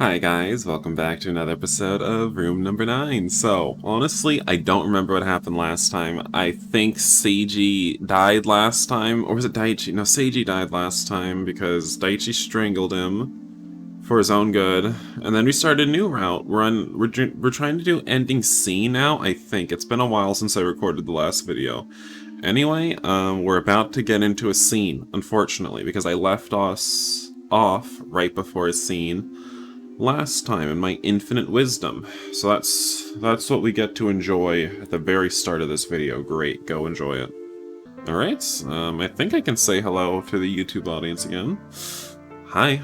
Hi guys, welcome back to another episode of Room Number 9. So, honestly, I don't remember what happened last time. I think Seiji died last time, or was it Daichi? No, Seiji died last time because Daichi strangled him for his own good. And then we started a new route. We're trying to do ending C now, I think. It's been a while since I recorded the last video. Anyway, we're about to get into a scene, unfortunately, because I left us off right before a scene last time in my infinite wisdom. So that's what we get to enjoy at the very start of this video. Great, go enjoy it. Alright, I think I can say hello to the YouTube audience again. Hi.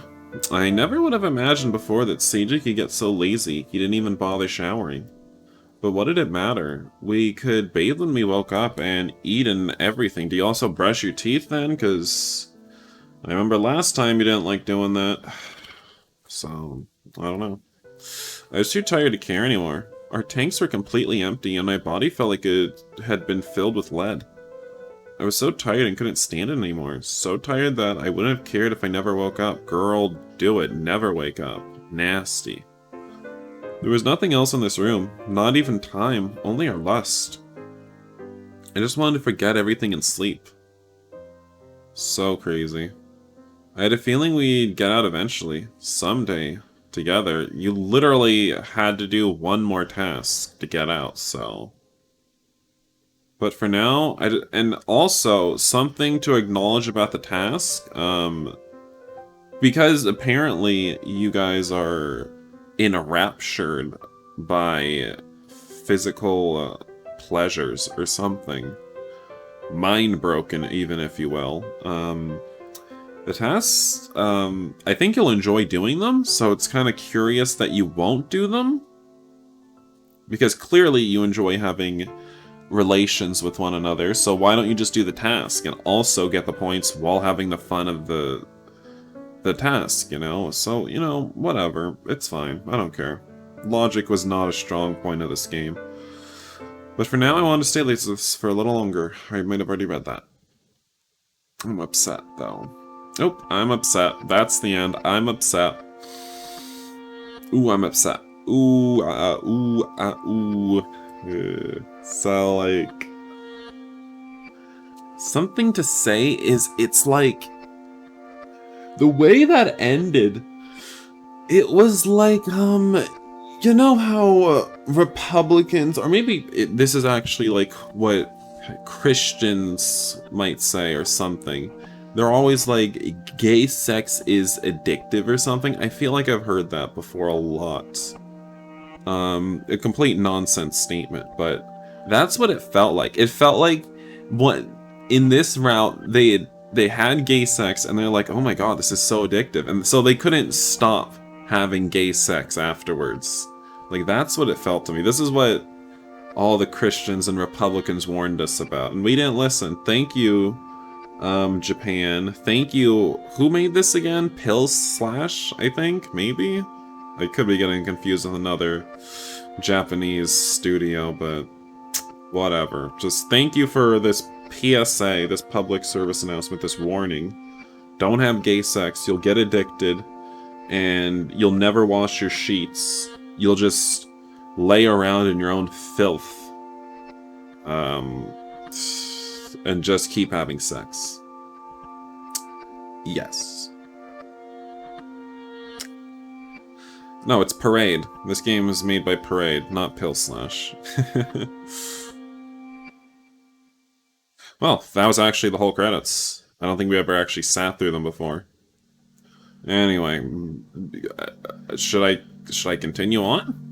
I never would have imagined before that Seiji could get so lazy he didn't even bother showering. But what did it matter? We could bathe when we woke up and eat and everything. Do you also brush your teeth then? Because I remember last time you didn't like doing that. So, I don't know. I was too tired to care anymore. Our tanks were completely empty and my body felt like it had been filled with lead. I was so tired and couldn't stand it anymore. So tired that I wouldn't have cared if I never woke up. Girl, do it. Never wake up. Nasty. There was nothing else in this room. Not even time. Only our lust. I just wanted to forget everything and sleep. So crazy. I had a feeling we'd get out eventually. Someday. Together. You literally had to do one more task to get out, so... But for now, and also, something to acknowledge about the task, because apparently you guys are enraptured by physical pleasures or something. Mind broken, even, if you will. The tasks, I think you'll enjoy doing them, so it's kind of curious that you won't do them. Because clearly you enjoy having relations with one another, so why don't you just do the task and also get the points while having the fun of the task, you know? So, you know, whatever. It's fine. I don't care. Logic was not a strong point of this game. But for now, I wanted to stay like this for a little longer. I might have already read that. I'm upset, though. Oh, I'm upset. That's the end. I'm upset. Ooh, I'm upset. Ooh, ooh. So, like... Something to say is, it's like... The way that ended... It was like, You know how Republicans... Or maybe this is actually like what Christians might say or something. They're always like, gay sex is addictive or something. I feel like I've heard that before a lot. A complete nonsense statement, but that's what it felt like. It felt like what in this route they had gay sex and they're like, oh my god, this is so addictive, and so they couldn't stop having gay sex afterwards. Like, that's what it felt to me. This is what all the Christians and Republicans warned us about, and we didn't listen. Thank you, Japan. Thank you. Who made this again? Slash, I think? Maybe? I could be getting confused with another Japanese studio, but whatever. Just thank you for this PSA, this public service announcement, this warning. Don't have gay sex, you'll get addicted, and you'll never wash your sheets. You'll just lay around in your own filth. And just keep having sex. Yes. No, it's Parade. This game is made by Parade, not Slash. Well, that was actually the whole credits. I don't think we ever actually sat through them before. Anyway, should I continue on?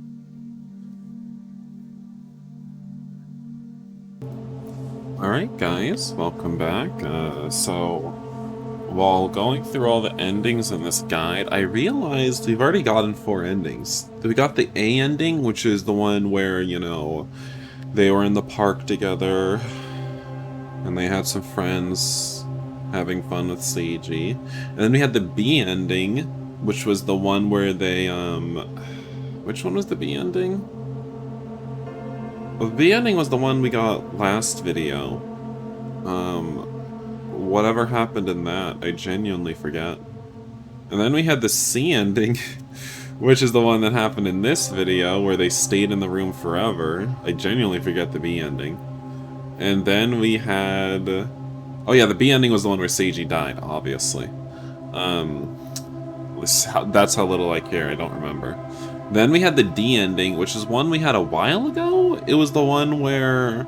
Alright guys, welcome back. So, while going through all the endings in this guide, I realized we've already gotten 4 endings. We got the A ending, which is the one where, you know, they were in the park together, and they had some friends having fun with Seiji. And then we had the B ending, which was the one where they, Which one was the B ending? Well, the B ending was the one we got last video. Whatever happened in that, I genuinely forget. And then we had the C ending, Which is the one that happened in this video, where they stayed in the room forever. I genuinely forget the B ending. And then we had... Oh yeah, the B ending was the one where Seiji died, obviously. That's how little I care, I don't remember. Then we had the D ending, which is one we had a while ago. It was the one where...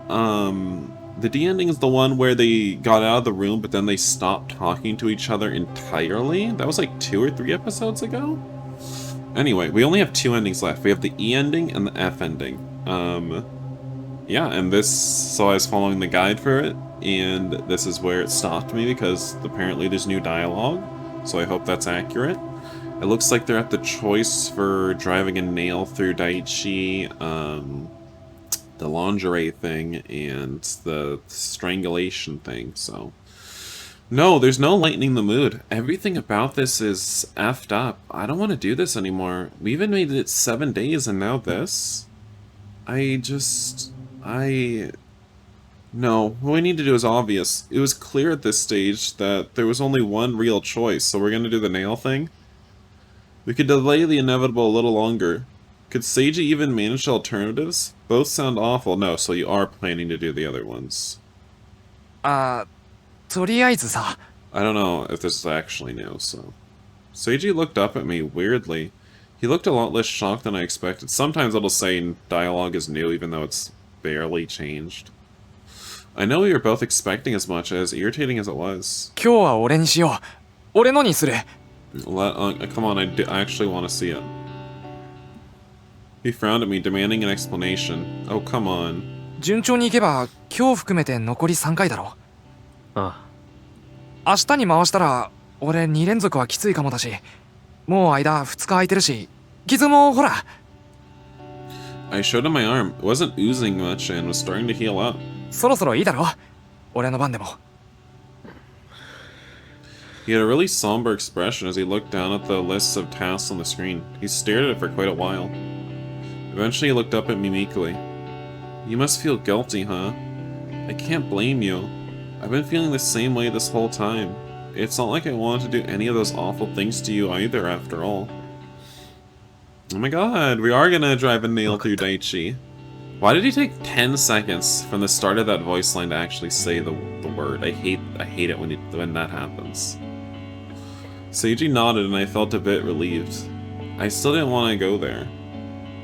The D ending is the one where they got out of the room, but then they stopped talking to each other entirely. That was like 2 or 3 episodes ago? Anyway, we only have 2 endings left. We have the E ending and the F ending. Yeah, and this... So I was following the guide for it, and this is where it stopped me, because apparently there's new dialogue. So I hope that's accurate. It looks like they're at the choice for driving a nail through Daichi, the lingerie thing, and the strangulation thing, so... No, there's no lightening the mood. Everything about this is effed up. I don't want to do this anymore. We even made it 7 days, and now this? No, what we need to do is obvious. It was clear at this stage that there was only one real choice, so we're gonna do the nail thing? We could delay the inevitable a little longer. Could Seiji even manage alternatives? Both sound awful. No, so you are planning to do the other ones. とりあえずさ。I don't know if this is actually new, so... Seiji looked up at me weirdly. He looked a lot less shocked than I expected. Sometimes it'll say dialogue is new even though it's barely changed. I know we were both expecting as much, as irritating as it was. 今日は俺にしよう。俺のにする。Come on, I actually want to see it. He frowned at me, demanding an explanation. Oh, come on. 順調にいけば今日含めて残り3回だろ。ああ。明日に回したら俺2連続はきついかもだし、もう間2日空いてるし、傷もほら。I showed him my arm. It wasn't oozing much and was starting to heal up. そろそろいいだろ。俺の番でも。He had a really somber expression as he looked down at the lists of tasks on the screen. He stared at it for quite a while. Eventually he looked up at me meekly. You must feel guilty, huh? I can't blame you. I've been feeling the same way this whole time. It's not like I wanted to do any of those awful things to you either, after all. Oh my god, we are gonna drive a nail through Daichi. Why did he take 10 seconds from the start of that voice line to actually say the word? I hate it when that happens. Seiji nodded and I felt a bit relieved. I still didn't want to go there.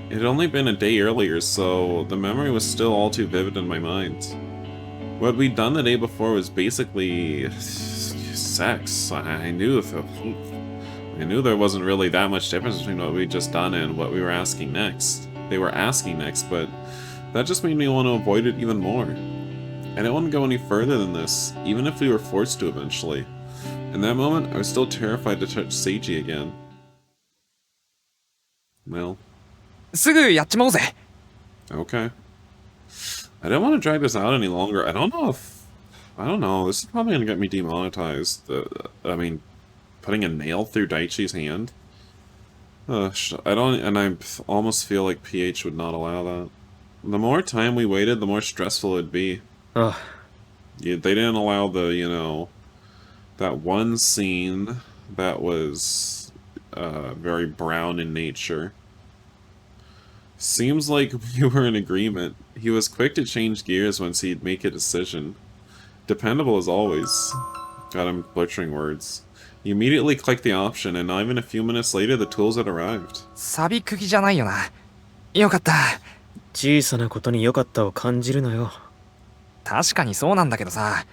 It had only been a day earlier, so the memory was still all too vivid in my mind. What we'd done the day before was basically... sex. I knew there wasn't really that much difference between what we'd just done and what we were asking next. They were asking next, but that just made me want to avoid it even more. I didn't want to go any further than this, even if we were forced to eventually. In that moment, I was still terrified to touch Seiji again. Well. すぐやっちまおうぜ。 Okay. I don't want to drag this out any longer. I don't know. This is probably going to get me demonetized. Putting a nail through Daichi's hand. I almost feel like PH would not allow that. The more time we waited, the more stressful it'd be. Yeah, they didn't allow the, that one scene that was very brown in nature. Seems like we were in agreement. He was quick to change gears once he'd make a decision. Dependable as always. God, I'm butchering words. He immediately clicked the option, and not even a few minutes later, the tools had arrived. サビ釘じゃないよな。よかった。小さなことに良かったを感じるのよ。確かにそうなんだけどさ、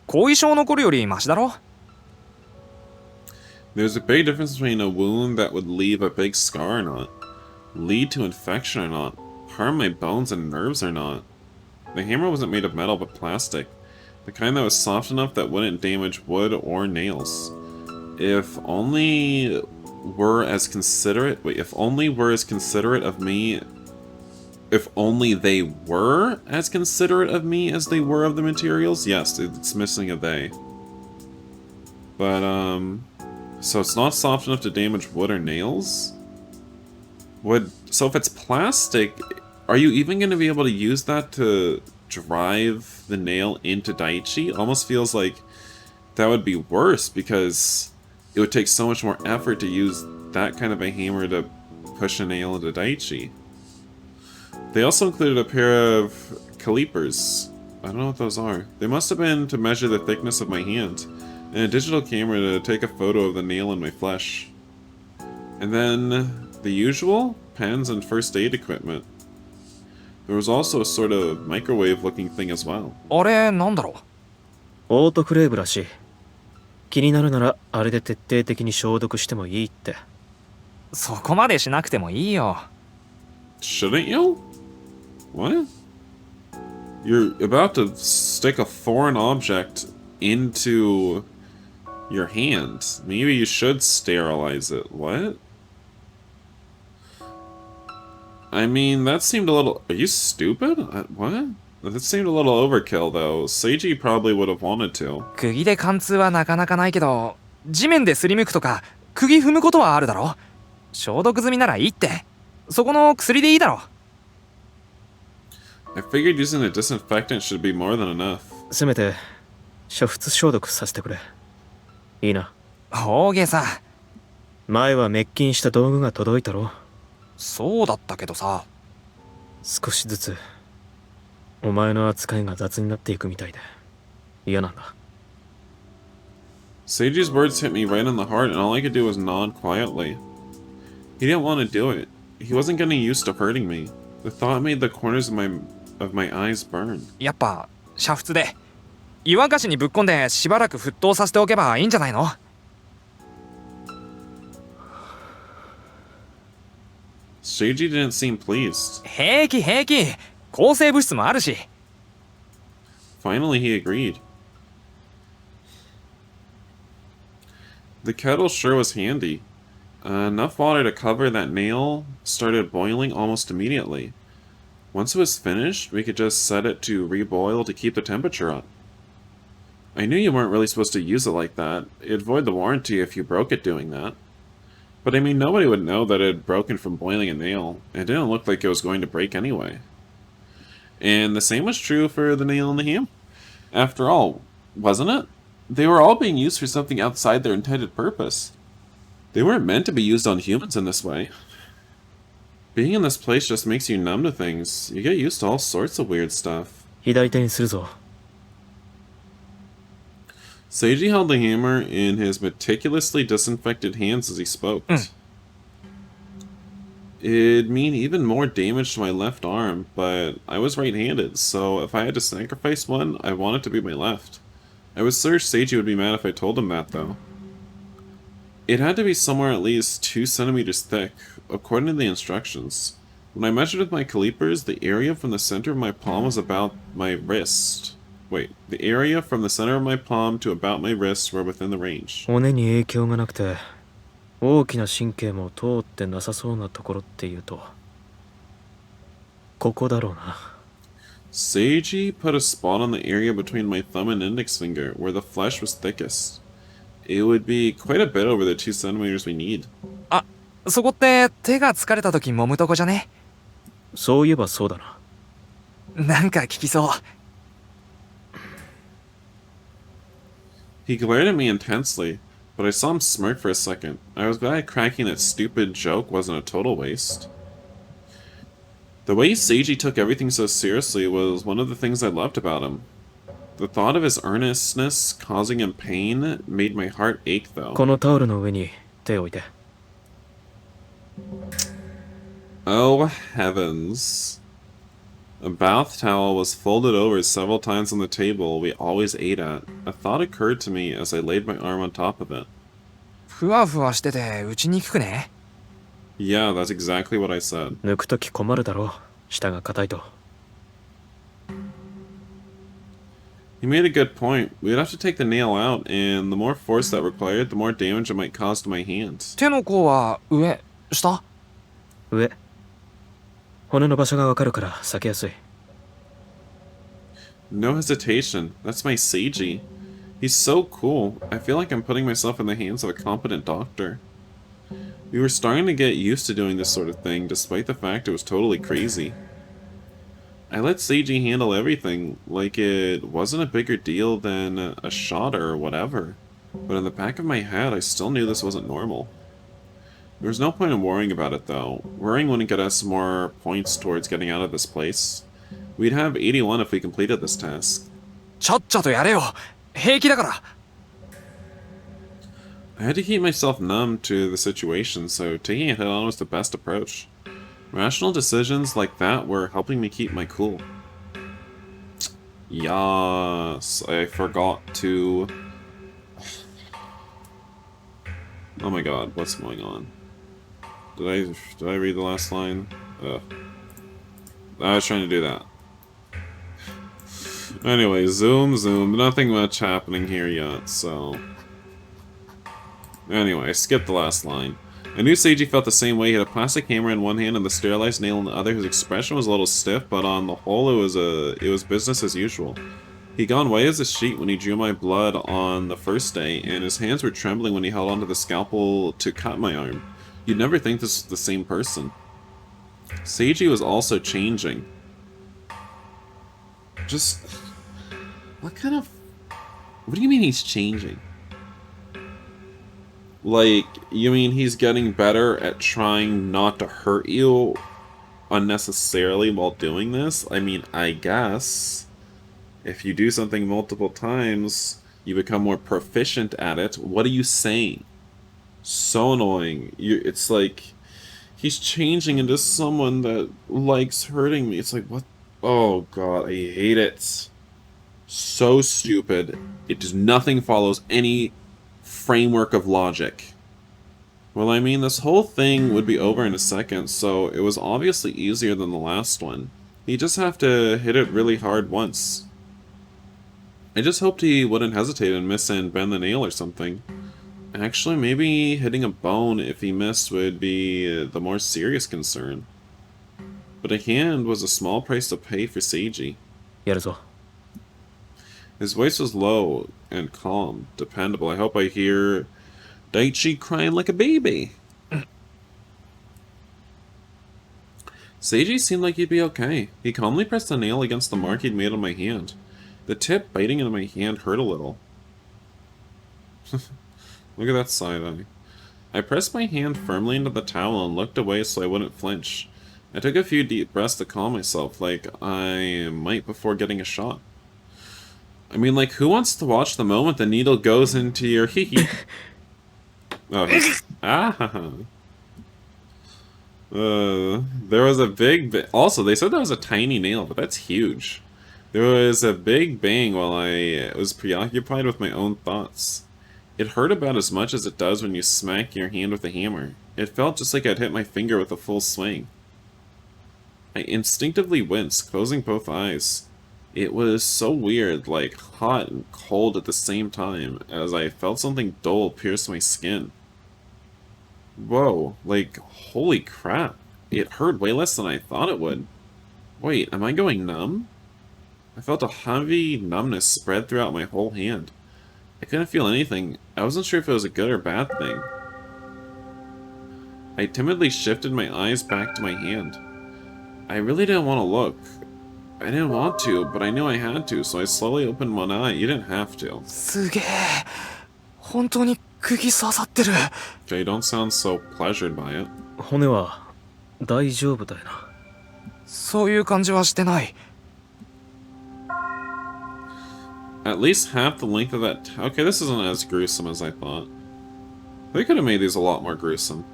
後遺症残るよりマシだろ。There's a big difference between a wound that would leave a big scar or not, lead to infection or not, harm my bones and nerves or not. The hammer wasn't made of metal but plastic, the kind that was soft enough that wouldn't damage wood or nails. If only were as considerate of me. If only they were as considerate of me as they were of the materials. Yes, it's missing a they. But so it's not soft enough to damage wood or nails? So if it's plastic, are you even going to be able to use that to drive the nail into Daichi? Almost feels like that would be worse because it would take so much more effort to use that kind of a hammer to push a nail into Daichi. They also included a pair of calipers. I don't know what those are. They must have been to measure the thickness of my hand, and a digital camera to take a photo of the nail in my flesh. And then the usual pens and first aid equipment. There was also a sort of microwave-looking thing as well. あれなんだろオートクレーブらしい。気になるならあれで徹底的に消毒してもいいって。う。そこまでしなくてもいいよ。Shouldn't you? What? You're about to stick a foreign object into your hand. Maybe you should sterilize it. What? I mean, that seemed a little... Are you stupid? What? That seemed a little overkill, though. Seiji probably would have wanted to. 釘で貫通はなかなかないけど、地面ですりむくとか釘踏むことはあるだろ。消毒済みならいいって。そこの薬でいいだろ。I figured using a disinfectant should be more than enough. せめて煮沸消毒させてくれ。いいな。大げさ。前は滅菌した道具が届いたろ。そうだったけどさ。少しずつお前の扱いが雑になっていくみたいで嫌なんだ。Seiji's words hit me right in the heart, and all I could do was nod quietly. He didn't want to do it. He wasn't getting used to hurting me. The thought made the corners of my eyes burn. やっぱ煮沸で湯沸かしにぶっこんでしばらく沸騰させておけばいいんじゃないの。Seiji didn't seem pleased. 平気平気。抗生物質もあるし。Finally, he agreed. The kettle sure was handy. Enough water to cover that nail started boiling almost immediately. Once it was finished, we could just set it to reboil to keep the temperature up. I knew you weren't really supposed to use it like that. It'd void the warranty if you broke it doing that. But I mean, nobody would know that it had broken from boiling a nail. It didn't look like it was going to break anyway. And the same was true for the nail and the ham. After all, wasn't it? They were all being used for something outside their intended purpose. They weren't meant to be used on humans in this way. Being in this place just makes you numb to things. You get used to all sorts of weird stuff. 左手にするぞ。Seiji held the hammer in his meticulously disinfected hands as he spoke. It'd mean even more damage to my left arm, but I was right-handed, so if I had to sacrifice one, I want it to be my left. I was sure Seiji would be mad if I told him that, though. It had to be somewhere at least 2 centimeters thick, according to the instructions. When I measured with my calipers, the area from the center of my palm was about my wrist. Wait, the area from the center of my palm to about my wrist were within the range. 骨に影響がなくて大きな神経も通ってなさそうなところっていうとここだろうな。Seiji put a spot on the area between my thumb and index finger, where the flesh was thickest. It would be quite a bit over the 2 centimeters we need. あ、そこって手が疲れた時揉むとこじゃね。そういえばそうだな。なんか効きそう。He glared at me intensely, but I saw him smirk for a second. I was glad cracking that stupid joke wasn't a total waste. The way Seiji took everything so seriously was one of the things I loved about him. The thought of his earnestness causing him pain made my heart ache, though. このタオルの上に手を置いて。Oh, heavens. A bath towel was folded over several times on the table we always ate at. A thought occurred to me as I laid my arm on top of it. ふわふわしてて打ちにくくね。Yeah, that's exactly what I said. 抜くとき困るだろう。下が硬いと。He made a good point. We'd have to take the nail out, and the more force that required, the more damage it might cause to my hands. 手の甲は上、下？上。骨の場所がわかるから避けやすい。No hesitation. That's my Seiji. He's so cool. I feel like I'm putting myself in the hands of a competent doctor. We were starting to get used to doing this sort of thing, despite the fact it was totally crazy. I let Seiji handle everything, like it wasn't a bigger deal than a shot or whatever. But in the back of my head, I still knew this wasn't normal. There's no point in worrying about it, though. Worrying wouldn't get us more points towards getting out of this place. We'd have 81 if we completed this task. ちゃっちゃとやれよ。平気だから。I had to keep myself numb to the situation, so taking it head on was the best approach. Rational decisions like that were helping me keep my cool. Yes, I forgot to... Oh my god, what's going on? Did I read the last line? I was trying to do that. Anyway, zoom. Nothing much happening here yet, so... Anyway, I skipped the last line. I knew Seiji felt the same way. He had a plastic hammer in one hand and the sterilized nail in the other. His expression was a little stiff, but on the whole, it was business as usual. He'd gone white as a sheet when he drew my blood on the first day, and his hands were trembling when he held onto the scalpel to cut my arm. You'd never think this was the same person. Seiji was also changing. Just... What kind of... What do you mean he's changing? Like, you mean he's getting better at trying not to hurt you unnecessarily while doing this? I mean, I guess if you do something multiple times, you become more proficient at it. What are you saying? So annoying. It's like he's changing into someone that likes hurting me. It's like, what? Oh god, I hate it. So stupid. It does nothing follows any framework of logic. Well, I mean, this whole thing would be over in a second, so it was obviously easier than the last one. You just have to hit it really hard once. I just hoped he wouldn't hesitate and miss and bend the nail or something. Actually, maybe hitting a bone if he missed would be the more serious concern. But a hand was a small price to pay for Seiji. やるぞ。 His voice was low and calm, dependable. I hope I hear Daichi crying like a baby. Seiji seemed like he'd be okay. He calmly pressed the nail against the mark he'd made on my hand. The tip biting into my hand hurt a little. Look at that side eye. I pressed my hand firmly into the towel and looked away so I wouldn't flinch. I took a few deep breaths to calm myself, like I might before getting a shot. I mean, like, who wants to watch the moment the needle goes into your hee-hee? Oh, there was a big... Also, they said there was a tiny nail, but that's huge. There was a big bang while I was preoccupied with my own thoughts. It hurt about as much as it does when you smack your hand with a hammer. It felt just like I'd hit my finger with a full swing. I instinctively winced, closing both eyes. It was so weird, like hot and cold at the same time, as I felt something dull pierce my skin. Whoa, like, holy crap. It hurt way less than I thought it would. Wait, am I going numb? I felt a heavy numbness spread throughout my whole hand. I couldn't feel anything. I wasn't sure if it was a good or bad thing. I timidly shifted my eyes back to my hand. I really didn't want to look. I didn't want to, but I knew I had to, so I slowly opened one eye. You didn't have to. すげえ。本当に釘刺さってる。Jay, don't sound so pleasured by it. 骨は大丈夫だよな。そういう感じはしてない。At least half the length of that... Okay, this isn't as gruesome as I thought. They could have made these a lot more gruesome.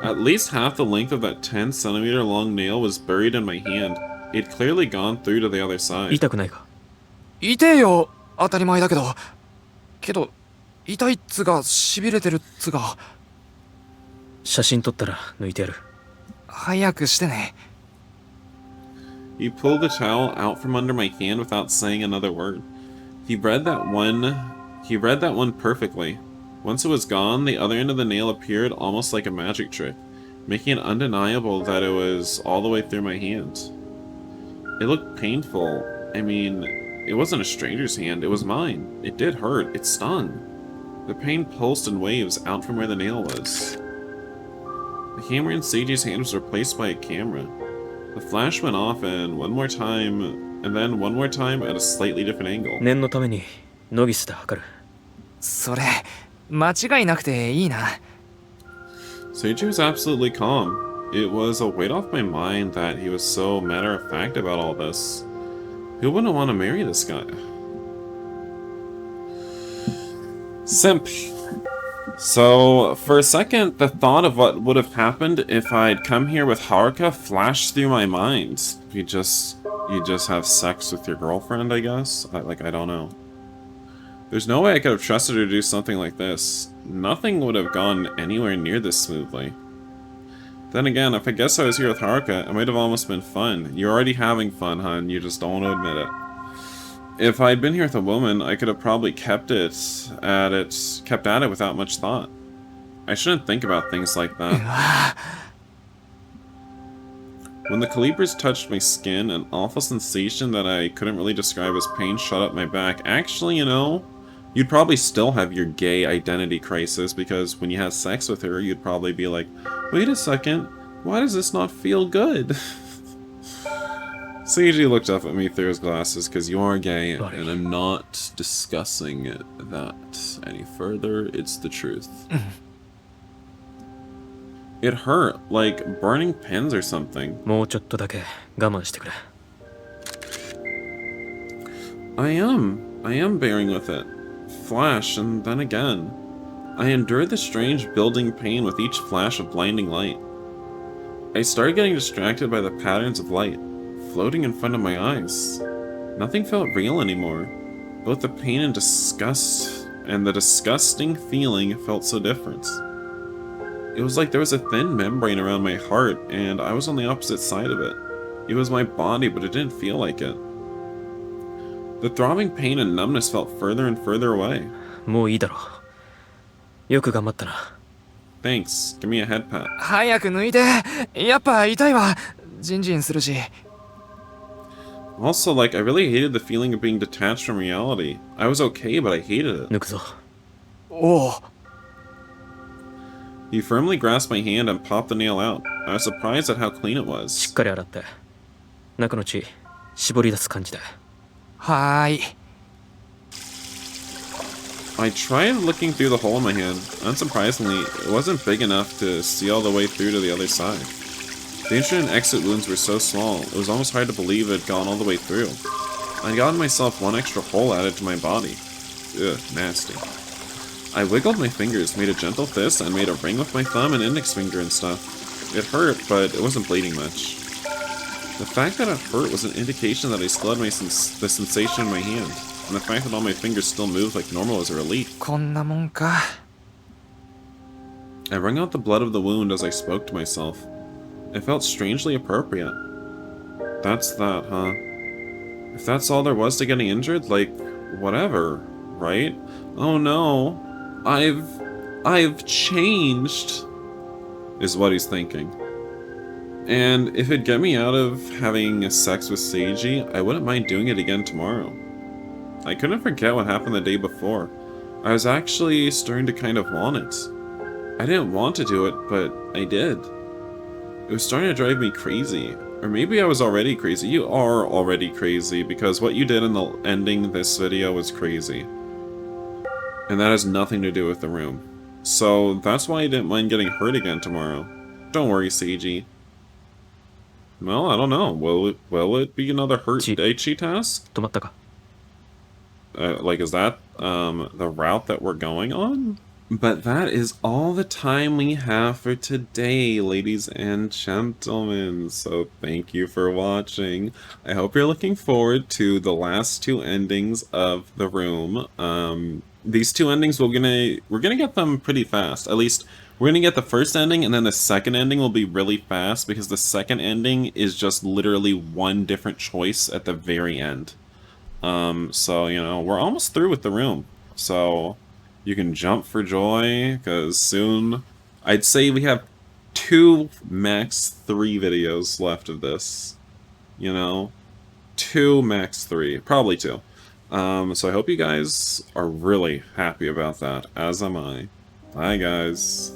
At least half the length of that 10cm long nail was buried in my hand. It'd clearly gone through to the other side. 痛くないか？痛えよ。当たり前だけど。けど、痛いっつが痺れてるっつが。写真撮ったら抜いてやる。早くしてね。He pulled the towel out from under my hand without saying another word. He read that one perfectly. Once it was gone, the other end of the nail appeared almost like a magic trick, making it undeniable that it was all the way through my hand. It looked painful. I mean, it wasn't a stranger's hand, it was mine. It did hurt, it stung. The pain pulsed in waves out from where the nail was. The hammer in Seiji's hand was replaced by a camera. The flash went off and then one more time at a slightly different angle. 念のためにノギスで測る。それ、間違いなくていいな。Seiji was absolutely calm. It was a weight off my mind that he was so matter-of-fact about all this. Who wouldn't want to marry this guy? Simp. So, for a second, the thought of what would have happened if I'd come here with Haruka flashed through my mind. You just have sex with your girlfriend, I guess? I don't know. There's no way I could have trusted her to do something like this. Nothing would have gone anywhere near this smoothly. Then again, if I guess I was here with Haruka, it might have almost been fun. You're already having fun, hon, you just don't want to admit it. If I'd been here with a woman, I could have probably kept at it without much thought. I shouldn't think about things like that. When the calipers touched my skin, an awful sensation that I couldn't really describe as pain shot up my back. Actually, you know, you'd probably still have your gay identity crisis, because when you have sex with her, you'd probably be like, wait a second, why does this not feel good? Seiji looked up at me through his glasses, because you are gay, and I'm not discussing that any further. It's the truth. It hurt, like burning pins or something. もうちょっとだけ我慢してくれ。I am bearing with it. Flash, and then again. I endured the strange building pain with each flash of blinding light. I started getting distracted by the patterns of light, floating in front of my eyes. Nothing felt real anymore. Both the pain and disgust, and the disgusting feeling felt so different. It was like there was a thin membrane around my heart, and I was on the opposite side of it. It was my body, but it didn't feel like it. The throbbing pain and numbness felt further and further away. もういいだろう。よく頑張ったな。Thanks. Give me a head pat. 早く抜いて。やっぱ痛いわ。ジンジンするし。Also, like, I really hated the feeling of being detached from reality. I was okay, but I hated it. 抜くぞ。おお。He firmly grasped my hand and popped the nail out. I was surprised at how clean it しっ was. かり洗って。中の血、絞り出す感じで。はーい。I tried looking through the hole in my hand. Unsurprisingly, it wasn't big enough to see all the way through to the other side. The entrance and exit wounds were so small, it was almost hard to believe it had gone all the way through. I'd gotten myself one extra hole added to my body. Ugh, nasty. I wiggled my fingers, made a gentle fist, and made a ring with my thumb and index finger and stuff. It hurt, but it wasn't bleeding much. The fact that it hurt was an indication that I still had the sensation in my hand, and the fact that all my fingers still moved like normal was a relief. こんなもんか。I wrung out the blood of the wound as I spoke to myself. It felt strangely appropriate. That's that, huh? If that's all there was to getting injured, like, whatever, right? Oh no, I've changed, is what he's thinking. And if it'd get me out of having sex with Seiji, I wouldn't mind doing it again tomorrow. I couldn't forget what happened the day before. I was actually starting to kind of want it. I didn't want to do it, but I did. It was starting to drive me crazy. Or maybe I was already crazy. You are already crazy, because what you did in the ending this video was crazy. And that has nothing to do with the room. So that's why I didn't mind getting hurt again tomorrow. Don't worry, Seiji. Well, I don't know. Will it be another hurt Daichi task? 止まったか。Like, is that the route that we're going on? But that is all the time we have for today, ladies and gentlemen. So thank you for watching. I hope you're looking forward to the last two endings of The Room. These two endings we're gonna get them pretty fast. At least we're gonna get the first ending, and then the second ending will be really fast, because the second ending is just literally one different choice at the very end. So, you know, we're almost through with The Room. So you can jump for joy, because soon, I'd say we have 2, max 3 videos left of this. You know? 2, max 3. Probably 2. So I hope you guys are really happy about that, as am I. Bye, guys.